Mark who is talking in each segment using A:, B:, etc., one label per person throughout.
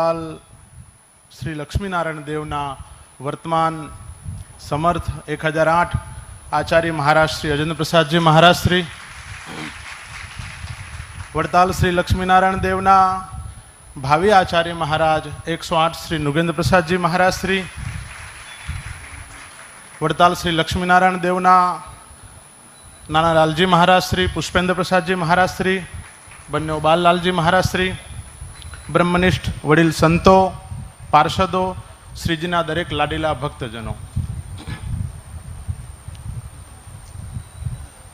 A: વડતાલ શ્રી લક્ષ્મીનારાયણ દેવના વર્તમાન સમર્થ 1008 આચાર્ય મહારાજ શ્રી અજેન્દ્ર પ્રસાદજી મહારાજ શ્રી, વડતાલ શ્રી લક્ષ્મીનારાયણ દેવના ભાવિ આચાર્ય મહારાજ 108 શ્રી નુગેન્દ્ર પ્રસાદજી મહારાજ શ્રી, વડતાલ શ્રી લક્ષ્મીનારાયણ દેવના નાના લાલજી મહારાજ શ્રી, પુષ્પેન્દ્ર પ્રસાદજી મહારાજ શ્રી, બંને બાલલાલજી મહારાજ શ્રી, બ્રહ્મનિષ્ઠ વડીલ સંતો, પાર્ષદો, શ્રીજીના દરેક લાડીલા ભક્તજનો.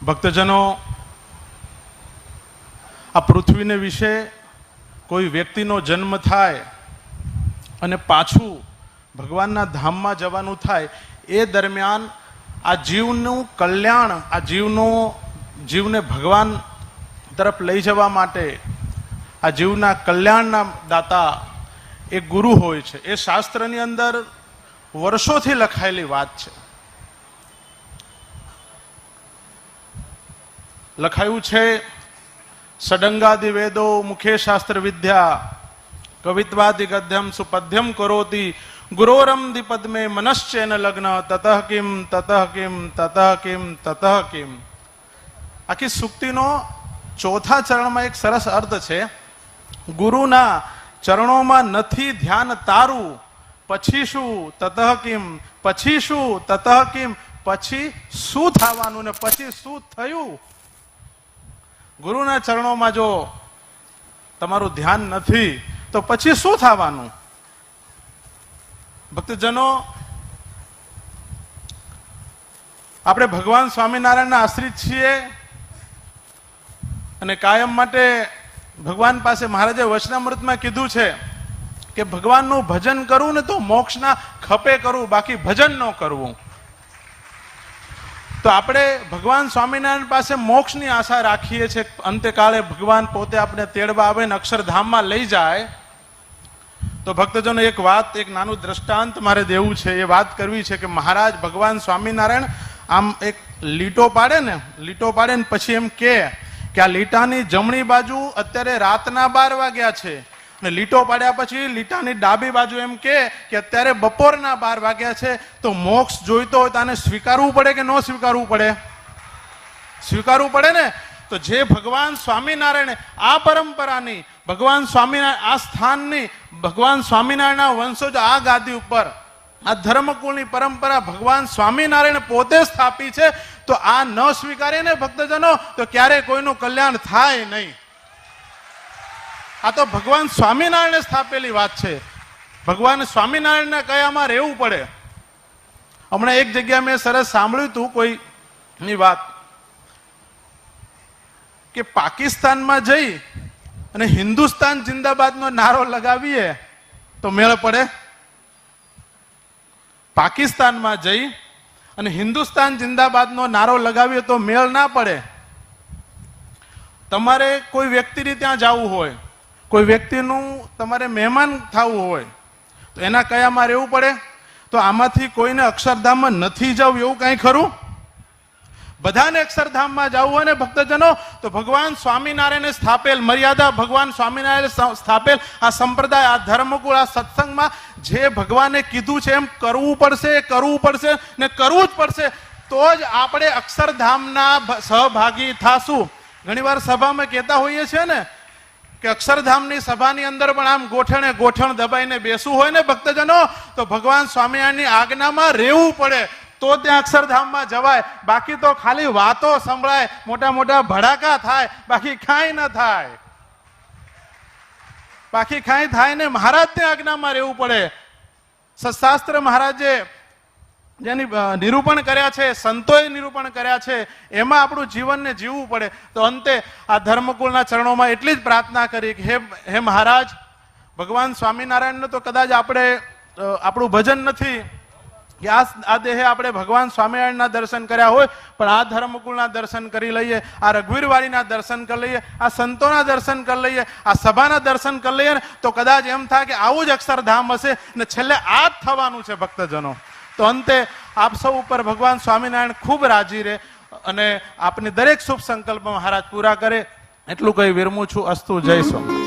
A: ભક્તજનો, આ પૃથ્વીને વિશે કોઈ વ્યક્તિનો જન્મ થાય અને પાછું ભગવાનના ધામમાં જવાનું થાય, એ દરમિયાન આ જીવનું કલ્યાણ, આ જીવને ભગવાન તરફ લઈ જવા માટે આ જીવના કલ્યાણના દાતા એ ગુરુ હોય છે. એ શાસ્ત્રની અંદર વર્ષોથી લખાયેલી વાત છે. લખાયું છે, ષડંગાદિ વેદો મુખે શાસ્ત્ર વિદ્યા કવિત્વાદિ ગદ્યમ સુપદ્યમ કરોતિ ગુરોરમ દિપદ્મે મનશ્ચેન લગ્ન તતઃ કિમ તતઃ કિમ તતઃ કિમ તતઃ કિમ. આખી સુક્તિનો ચોથા ચરણમાં એક સરસ અર્થ છે, ગુરુના ચરણોમાં નથી ધ્યાન તારું, પછી શું તતઃ કિમ, પછી શું તતઃ કિમ, પછી શું થવાનું ને પછી શું થયું. ગુરુના ચરણોમાં જો તમારું ધ્યાન નથી તો પછી શું થવાનું. ભક્તજનો, આપણે ભગવાન સ્વામિનારાયણના આશ્રિત છીએ અને કાયમ માટે ભગવાન પાસે મહારાજે વચનામૃતમાં કીધું છે કે ભગવાનનું ભજન કરવું ને તો મોક્ષના ખપે કરવું, બાકી ભજન ન કરવું. તો આપણે ભગવાન સ્વામિનારાયણ પાસે મોક્ષની આશા રાખીએ છીએ. અંતકાળે ભગવાન પોતે આપણે તેડવા આવે ને અક્ષરધામમાં લઈ જાય. તો ભક્તજનો, એક વાત, એક નાનું દ્રષ્ટાંત મારે દેવું છે, એ વાત કરવી છે કે મહારાજ ભગવાન સ્વામિનારાયણ આમ એક લીટો પાડે ને પછી એમ કે આ લીટાની જમણી બાજુ અત્યારે રાતના 12 વાગ્યા છે, અને લીટો પાડ્યા પછી લીટાની ડાબી બાજુ એમ કે અત્યારે બપોરના 12 વાગ્યા છે. તો મોક્ષ જોઈતો હોય તો આને સ્વીકારવું પડે કે ન સ્વીકારવું પડે? સ્વીકારવું પડે ને. તો જે ભગવાન સ્વામિનારાયણ આ પરંપરાની, ભગવાન સ્વામિનારાયણ આ સ્થાનની, ભગવાન સ્વામિનારાયણના વંશજો આ ગાદી ઉપર આ ધર્મકુળની પરંપરા ભગવાન સ્વામિનારાયણ પોતે સ્થાપી છે, તો આ ન સ્વીકારે ને ભક્તજનો, તો ક્યારે કોઈનું કલ્યાણ થાય નહીં. આ તો ભગવાન સ્વામિનારાયણે સ્થાપેલી વાત છે. ભગવાન સ્વામિનારાયણના કયામાં રહેવું પડે. હમણાં એક જગ્યા મેં સરસ સાંભળ્યું હતું કોઈની વાત કે પાકિસ્તાનમાં જઈ અને હિન્દુસ્તાન જિંદાબાદનો નારો લગાવીએ તો મેળ પડે? પાકિસ્તાનમાં જઈ અને હિન્દુસ્તાન જિંદાબાદનો નારો લગાવીએ તો મેળ ના પડે. તમારે કોઈ વ્યક્તિને ત્યાં જવું હોય, કોઈ વ્યક્તિનું તમારે મહેમાન થવું હોય તો એના કયામાં રહેવું પડે. તો આમાંથી કોઈને અક્ષરધામમાં નથી જવું એવું કઈ ખરું? બધાને અક્ષરધામમાં જવું હોય ને ભક્તજનો, તો ભગવાન સ્વામિનારાયણે સ્થાપેલ મર્યાદા, ભગવાન સ્વામિનારાયણે સ્થાપેલ આ સંપ્રદાય, આ ધર્મકુળ, આ સત્સંગમાં જે ભગવાને કીધું છે એમ કરવું પડશે ને કરવું જ પડશે. તો જ આપણે અક્ષરધામના સહભાગી થાશું. ઘણીવાર સભામાં કહેતા હોઈએ છીએ ને કે અક્ષરધામની સભાની અંદર પણ આમ ગોઠણ દબાઈને બેસવું હોય ને ભક્તજનો, તો ભગવાન સ્વામિનારાયણની આજ્ઞામાં રહેવું પડે તો ત્યાં અક્ષરધામમાં જવાય. બાકી તો ખાલી વાતો સંભળાય, મોટા મોટા ભડાકા થાય, બાકી કાંઈ ન થાય. બાકી કાંઈ થાય ને. મહારાજ ત્યાં આજ્ઞામાં રહેવું પડે. સત્શાસ્ત્ર મહારાજે જેની નિરૂપણ કર્યા છે, સંતોએ નિરૂપણ કર્યા છે, એમાં આપણું જીવનને જીવવું પડે. તો અંતે આ ધર્મકુળના ચરણોમાં એટલી જ પ્રાર્થના કરી કે હે મહારાજ, ભગવાન સ્વામિનારાયણને તો કદાચ આપણે આપણું ભજન નથી કે આ દેહે આપણે ભગવાન સ્વામિનારાયણના દર્શન કર્યા હોય, પણ આ ધર્મકુળના દર્શન કરી લઈએ, આ રઘુવીરવાડીના દર્શન કરી લઈએ, આ સંતોના દર્શન કરી લઈએ, આ સભાના દર્શન કરી લઈએ ને તો કદાચ એમ થાય કે આવું જ અક્ષરધામ હશે ને છેલ્લે આ જ થવાનું છે ભક્તજનો. તો અંતે આપ સૌ ઉપર ભગવાન સ્વામિનારાયણ ખૂબ રાજી રહે અને આપની દરેક શુભ સંકલ્પ મહારાજ પૂરા કરે એટલું કહી વિરમું છું. અસ્તુ. જય સ્વામી.